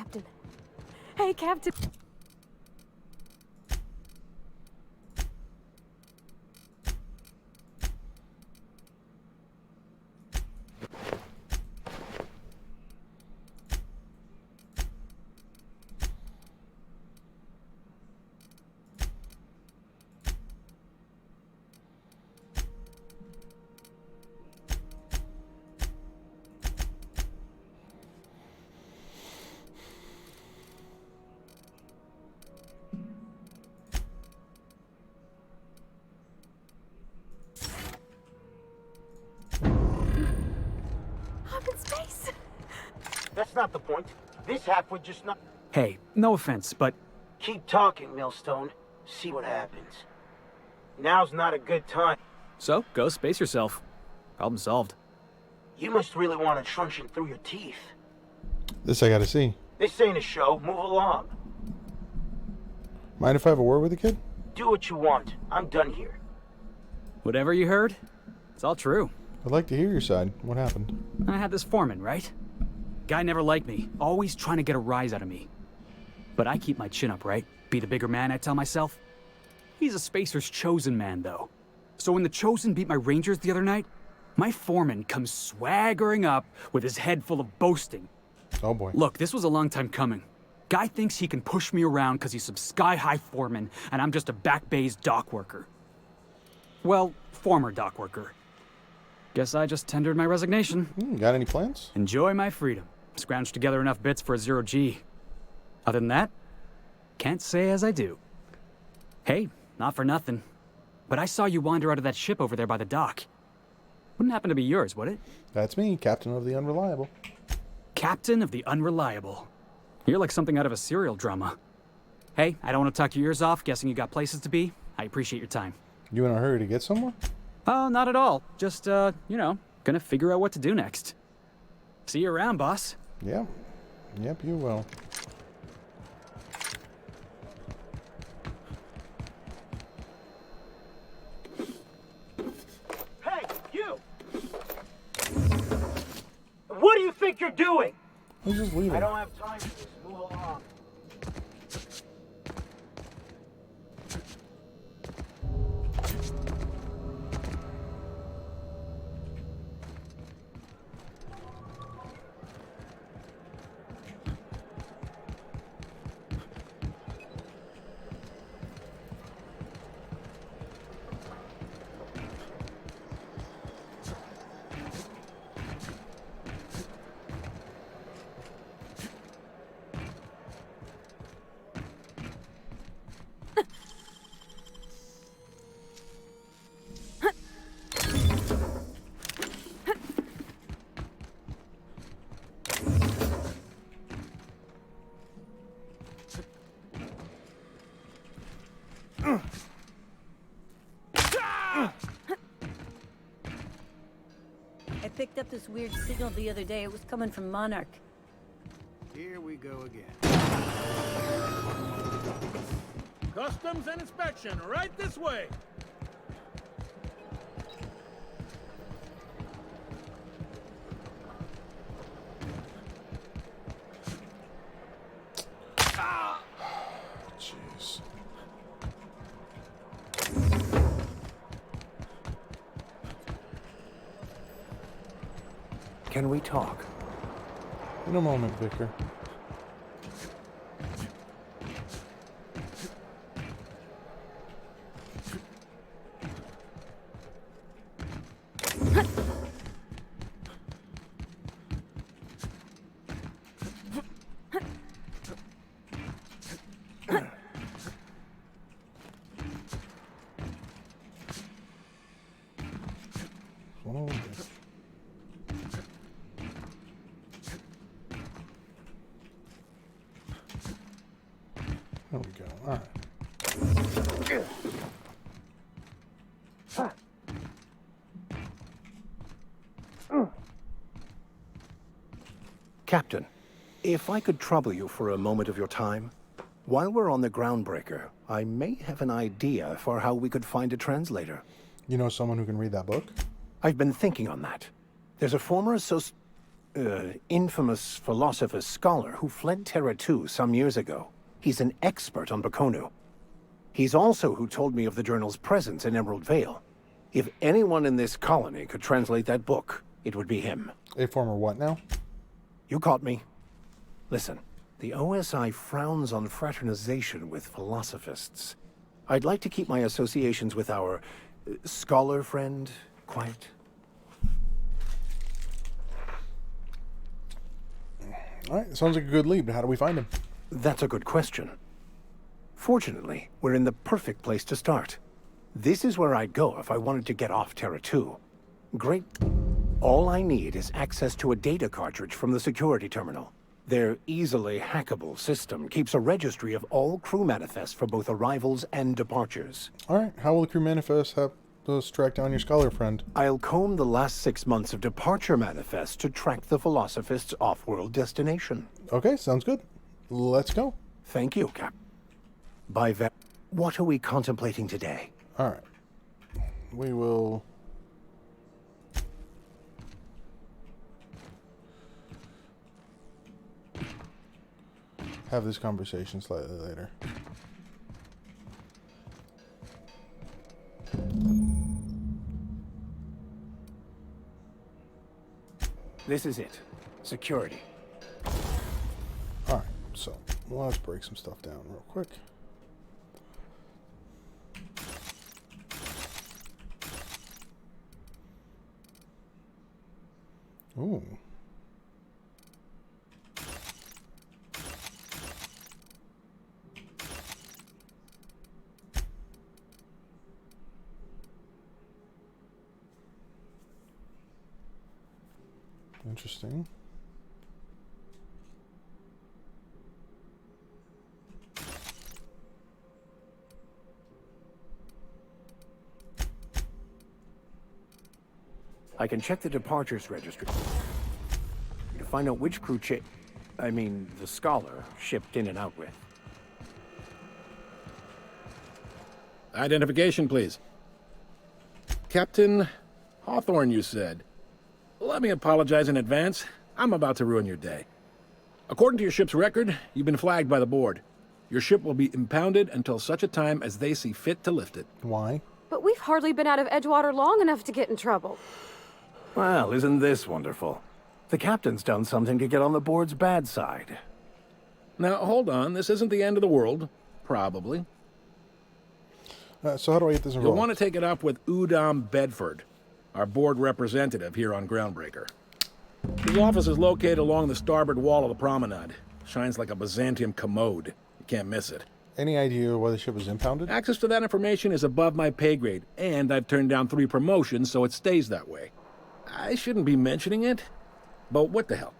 Captain. Hey, Captain. I'm in space. That's not the point. This half would just not... Hey, no offense, but Keep talking, Millstone. See what happens. Now's not a good time. so go space yourself. Problem solved. You must really want a truncheon through your teeth. This I gotta see. This ain't a show. Move along. Mind if I have a word with the kid? Do what you want. I'm done here. Whatever you heard, it's all true. I'd like to hear your side. What happened? I had this foreman, right? Guy never liked me, always trying to get a rise out of me. But I keep my chin up, right? Be the bigger man, I tell myself. He's a Spacer's chosen man, though. So when the Chosen beat my Rangers the other night, my foreman comes swaggering up with his head full of boasting. Oh boy. Look, this was a long time coming. Guy thinks he can push me around because he's some sky-high foreman, and I'm just a back bay's dock worker. Well, former dock worker. Guess I just tendered my resignation. Got any plans? Enjoy my freedom. Scrounged together enough bits for a 0G. Other than that, can't say as I do. Hey, not for nothing, but I saw you wander out of that ship over there by the dock. Wouldn't happen to be yours, would it? That's me, Captain of the Unreliable. Captain of the Unreliable. You're like something out of a serial drama. Hey, I don't want to talk your ears off, guessing you got places to be. I appreciate your time. You in a hurry to get somewhere? Oh, not at all. Just, you know, gonna figure out what to do next. See you around, boss. Yeah. Yep, you will. Hey, you! What do you think you're doing? I'm just leaving. I don't have time for this. Move along. I picked up this weird signal the other day. It was coming from Monarch. Here we go again. Customs and inspection, right this way. Jeez. Can we talk? In a moment, Vicar. Oh, there we go. All right. Captain, if I could trouble you for a moment of your time. While we're on the Groundbreaker, I may have an idea for how we could find a translator. You know someone who can read that book? I've been thinking on that. There's a former infamous philosopher scholar who fled Terra 2 some years ago. He's an expert on Bakonu. He's also who told me of the journal's presence in Emerald Vale. If anyone in this colony could translate that book, it would be him. A former what now? You caught me. Listen, the OSI frowns on fraternization with philosophists. I'd like to keep my associations with our scholar friend quiet. Alright, sounds like a good lead, but how do we find him? That's a good question. Fortunately, we're in the perfect place to start. This is where I'd go if I wanted to get off Terra 2. Great. All I need is access to a data cartridge from the security terminal. Their easily hackable system keeps a registry of all crew manifests for both arrivals and departures. Alright, how will the crew manifest help us track down your scholar friend? I'll comb the last 6 months of departure manifests to track the Philosophist's off-world destination. Okay, sounds good. Let's go. Thank you, Cap. What are we contemplating today? Alright. We will... have this conversation slightly later. This is it. Security. Alright, so let's break some stuff down real quick. Ooh. Interesting. I can check the departures registry to find out which crew the scholar shipped in and out with. Identification, please. Captain Hawthorne, you said. Let me apologize in advance. I'm about to ruin your day. According to your ship's record, you've been flagged by the board. Your ship will be impounded until such a time as they see fit to lift it. Why? But we've hardly been out of Edgewater long enough to get in trouble. Well, isn't this wonderful? The captain's done something to get on the board's bad side. Now, hold on. This isn't the end of the world. Probably. So how do I get this You'll involved? want to take it up with Udom Bedford, our board representative here on Groundbreaker. His office is located along the starboard wall of the promenade. Shines like a Byzantium commode. You can't miss it. Any idea why the ship was impounded? Access to that information is above my pay grade, and I've turned down 3 promotions, so it stays that way. I shouldn't be mentioning it, but what the hell?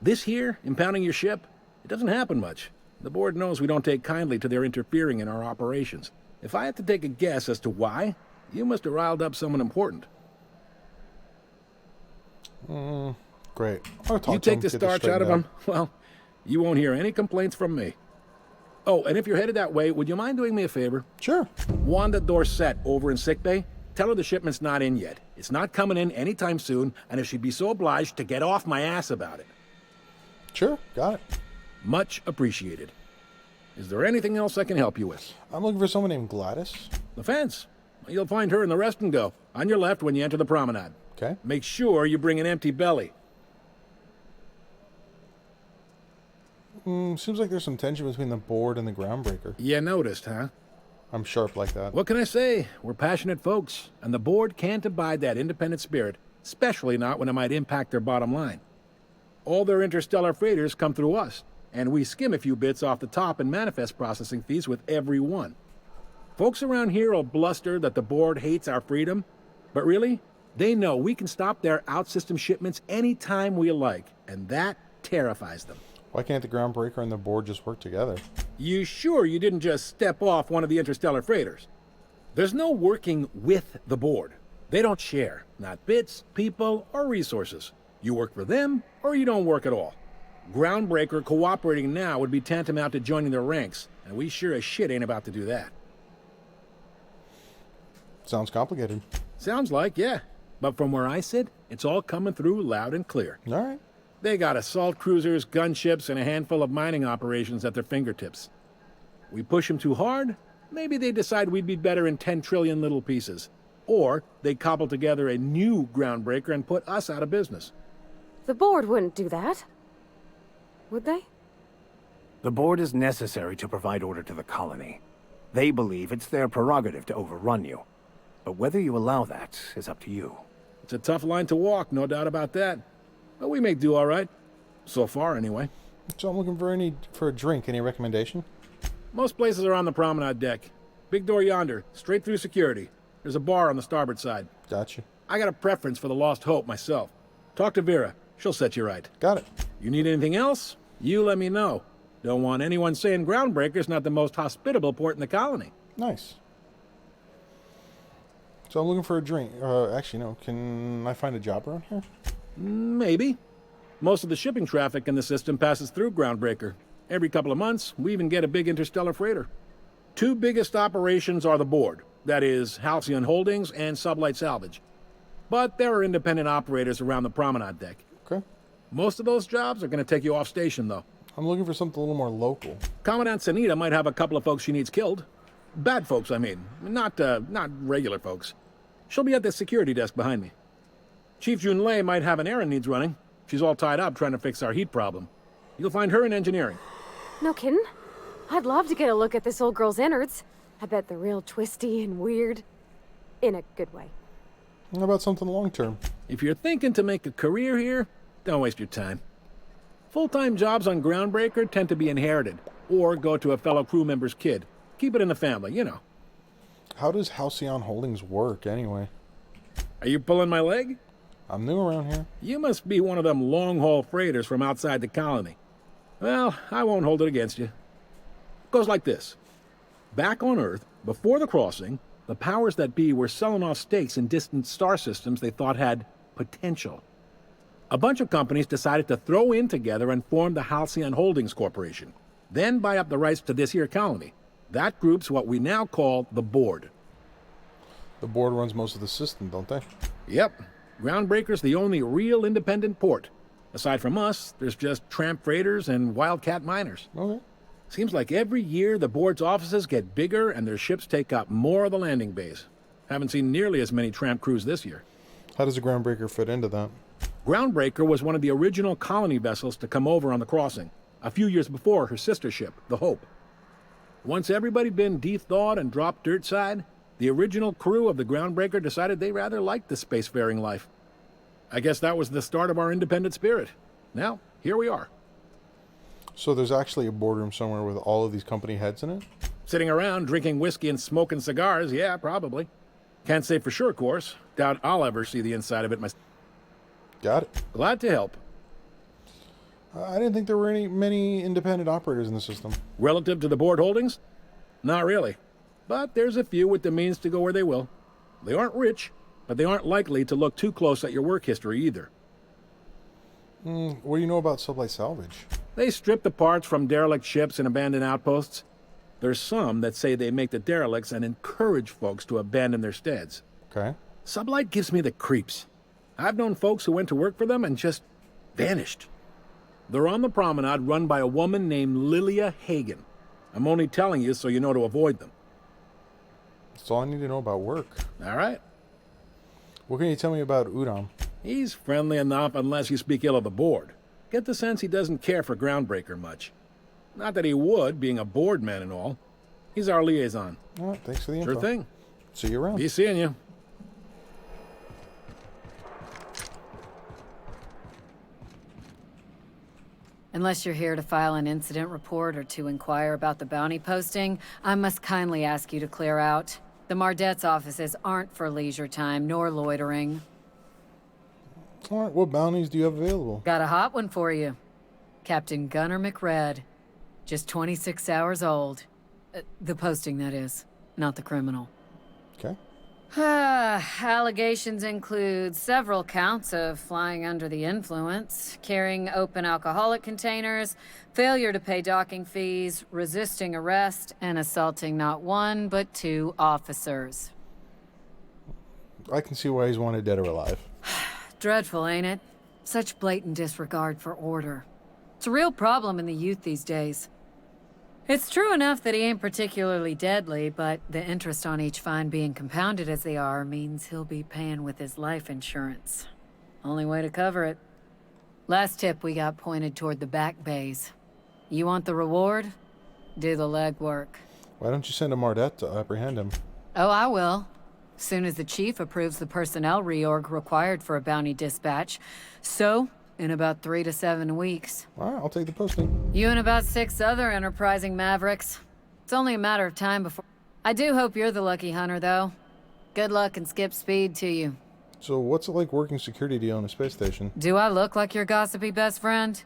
This here, impounding your ship, it doesn't happen much. The board knows we don't take kindly to their interfering in our operations. If I had to take a guess as to why, you must have riled up someone important. Great. I'll talk You to him, take the get this starch out of straightened him, well, you won't hear any complaints from me. Oh, and if you're headed that way, would you mind doing me a favor? Sure. Wanda Dorset over in sickbay, tell her the shipment's not in yet. It's not coming in anytime soon, and if she'd be so obliged to get off my ass about it. Sure, got it. Much appreciated. Is there anything else I can help you with? I'm looking for someone named Gladys. The fence. You'll find her in the rest and go, on your left when you enter the promenade. Okay. Make sure you bring an empty belly. Seems like there's some tension between the board and the Groundbreaker. You noticed, huh? I'm sharp like that. What can I say? We're passionate folks, and the board can't abide that independent spirit, especially not when it might impact their bottom line. All their interstellar freighters come through us, and we skim a few bits off the top in manifest processing fees with every one. Folks around here will bluster that the board hates our freedom, but really, they know we can stop their out-system shipments anytime we like, and that terrifies them. Why can't the Groundbreaker and the board just work together? You sure you didn't just step off one of the interstellar freighters? There's no working with the board. They don't share, not bits, people, or resources. You work for them, or you don't work at all. Groundbreaker cooperating now would be tantamount to joining their ranks, and we sure as shit ain't about to do that. Sounds complicated. Sounds like, yeah. But from where I sit, it's all coming through loud and clear. All right. They got assault cruisers, gunships, and a handful of mining operations at their fingertips. We push them too hard, maybe they decide we'd be better in 10 trillion little pieces. Or they cobble together a new groundbreaker and put us out of business. The board wouldn't do that. Would they? The board is necessary to provide order to the colony. They believe it's their prerogative to overrun you. But whether you allow that is up to you. It's a tough line to walk, no doubt about that. But we may do all right. So far, anyway. So I'm looking for a drink. Any recommendation? Most places are on the promenade deck. Big door yonder, straight through security. There's a bar on the starboard side. Gotcha. I got a preference for the Lost Hope myself. Talk to Vera. She'll set you right. Got it. You need anything else? You let me know. Don't want anyone saying Groundbreaker's not the most hospitable port in the colony. Nice. So I'm looking for a drink. Actually, no. Can I find a job around here? Maybe. Most of the shipping traffic in the system passes through Groundbreaker. Every couple of months, we even get a big interstellar freighter. Two biggest operations are the board. That is, Halcyon Holdings and Sublight Salvage. But there are independent operators around the promenade deck. Okay. Most of those jobs are going to take you off station, though. I'm looking for something a little more local. Commandant Sanita might have a couple of folks she needs killed. Bad folks, I mean. Not regular folks. She'll be at the security desk behind me. Chief Junlei might have an errand needs running. She's all tied up trying to fix our heat problem. You'll find her in engineering. No kidding? I'd love to get a look at this old girl's innards. I bet they're real twisty and weird. In a good way. How about something long-term? If you're thinking to make a career here, don't waste your time. Full-time jobs on Groundbreaker tend to be inherited, or go to a fellow crew member's kid. Keep it in the family, you know. How does Halcyon Holdings work, anyway? Are you pulling my leg? I'm new around here. You must be one of them long-haul freighters from outside the colony. Well, I won't hold it against you. Goes like this. Back on Earth, before the crossing, the powers that be were selling off stakes in distant star systems they thought had potential. A bunch of companies decided to throw in together and form the Halcyon Holdings Corporation, then buy up the rights to this here colony. That group's what we now call the board. The board runs most of the system, don't they? Yep. Groundbreaker's the only real independent port. Aside from us, there's just tramp freighters and wildcat miners. Okay. Seems like every year the board's offices get bigger and their ships take up more of the landing bays. Haven't seen nearly as many tramp crews this year. How does a Groundbreaker fit into that? Groundbreaker was one of the original colony vessels to come over on the crossing, a few years before her sister ship, the Hope. Once everybody'd been de-thawed and dropped dirt side, the original crew of the Groundbreaker decided they rather liked the spacefaring life. I guess that was the start of our independent spirit. Now, here we are. So there's actually a boardroom somewhere with all of these company heads in it? Sitting around drinking whiskey and smoking cigars, yeah, probably. Can't say for sure, of course. Doubt I'll ever see the inside of it myself. Got it. Glad to help. I didn't think there were many independent operators in the system. Relative to the board holdings? Not really. But there's a few with the means to go where they will. They aren't rich, but they aren't likely to look too close at your work history either. What do you know about Sublight Salvage? They strip the parts from derelict ships and abandoned outposts. There's some that say they make the derelicts and encourage folks to abandon their steads. Okay. Sublight gives me the creeps. I've known folks who went to work for them and just vanished. They're on the promenade run by a woman named Lilia Hagen. I'm only telling you so you know to avoid them. That's all I need to know about work. All right? What can you tell me about Udam? He's friendly enough unless you speak ill of the board. Get the sense he doesn't care for Groundbreaker much. Not that he would, being a board man and all. He's our liaison. All right, thanks for the info. Sure thing. See you around. Be seeing you. Unless you're here to file an incident report or to inquire about the bounty posting, I must kindly ask you to clear out. The Mardet's offices aren't for leisure time nor loitering. All right, what bounties do you have available? Got a hot one for you. Captain Gunnar McRed. Just 26 hours old. The posting, that is, not the criminal. Okay. Allegations include several counts of flying under the influence, carrying open alcoholic containers, failure to pay docking fees, resisting arrest, and assaulting not one but two officers. I can see why he's wanted dead or alive. Dreadful, ain't it? Such blatant disregard for order. It's a real problem in the youth these days. It's true enough that he ain't particularly deadly, but the interest on each fine being compounded as they are means he'll be paying with his life insurance. Only way to cover it. Last tip we got pointed toward the back bays. You want the reward? Do the legwork. Why don't you send a Mardette to apprehend him? Oh, I will. Soon as the chief approves the personnel reorg required for a bounty dispatch. So, in about 3 to 7 weeks. All right, I'll take the posting. You and about 6 other enterprising mavericks. It's only a matter of time before... I do hope you're the lucky hunter, though. Good luck and skip speed to you. So what's it like working security deal in a space station? Do I look like your gossipy best friend?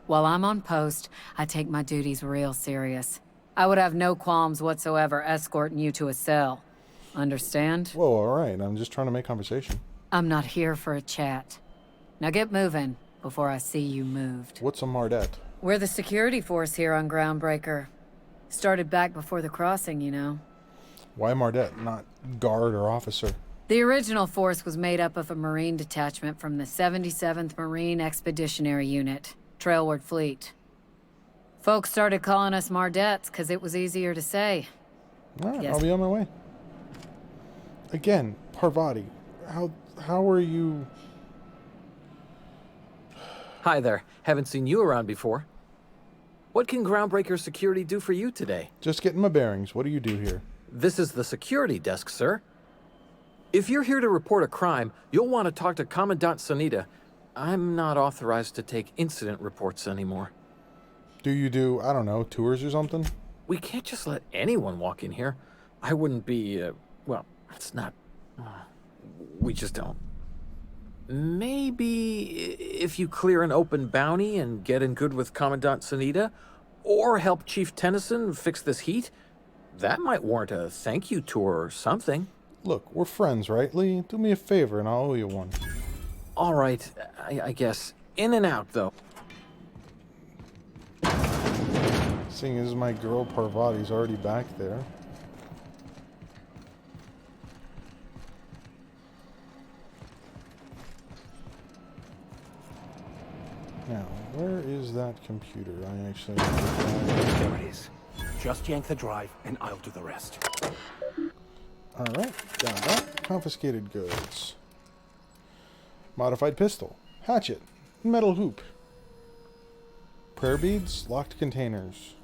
While I'm on post, I take my duties real serious. I would have no qualms whatsoever escorting you to a cell. Understand? Whoa, all right. I'm just trying to make conversation. I'm not here for a chat. Now get moving before I see you moved. What's a Mardette? We're the security force here on Groundbreaker. Started back before the crossing, you know. Why Mardette, not guard or officer? The original force was made up of a Marine detachment from the 77th Marine Expeditionary Unit, Trailward Fleet. Folks started calling us Mardettes because it was easier to say. All right, Yes. I'll be on my way. Again, Parvati, how are you... Hi there. Haven't seen you around before. What can Groundbreaker Security do for you today? Just getting my bearings. What do you do here? This is the security desk, sir. If you're here to report a crime, you'll want to talk to Commandant Sanita. I'm not authorized to take incident reports anymore. Do you do, I don't know, tours or something? We can't just let anyone walk in here. I wouldn't be, well, it's not... we just don't. Maybe if you clear an open bounty and get in good with Commandant Sanita, or help Chief Tennyson fix this heat, that might warrant a thank you tour or something. Look, we're friends, right, Lee? Do me a favor and I'll owe you one. All right, I guess. In and out, though. Seeing as my girl Parvati's already back there. Now, where is that computer? I actually... There it is. Just yank the drive, and I'll do the rest. Alright, got that. Confiscated goods. Modified pistol. Hatchet. Metal hoop. Prayer beads. Locked containers.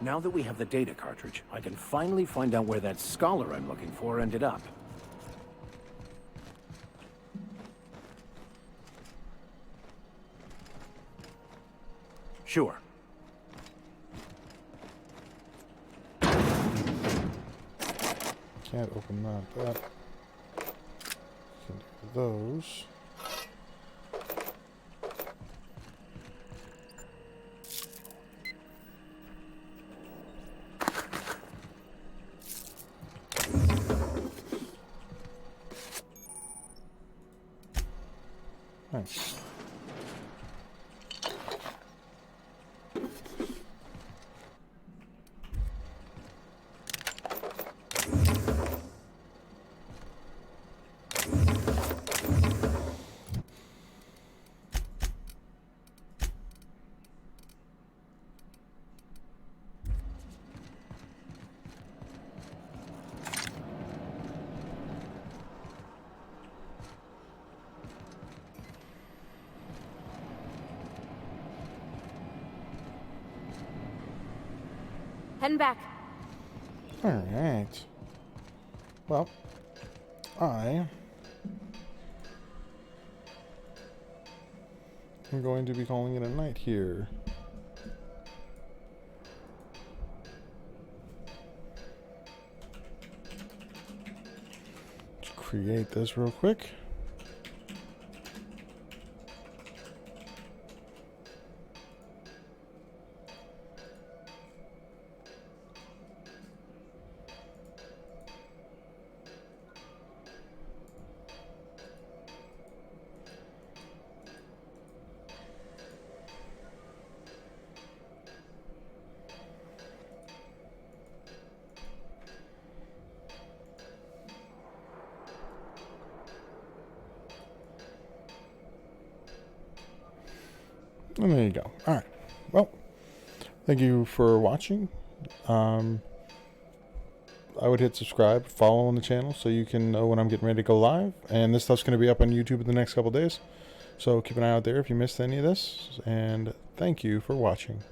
Now that we have the data cartridge, I can finally find out where that scholar I'm looking for ended up. Sure. Can't open that, but can do those. Nice. Heading back. Alright. Well, I am going to be calling it a night here. Let's create this real quick. And there you go. All right. Well, thank you for watching. I would hit subscribe, follow on the channel so you can know when I'm getting ready to go live. And this stuff's going to be up on YouTube in the next couple days. So keep an eye out there if you missed any of this. And thank you for watching.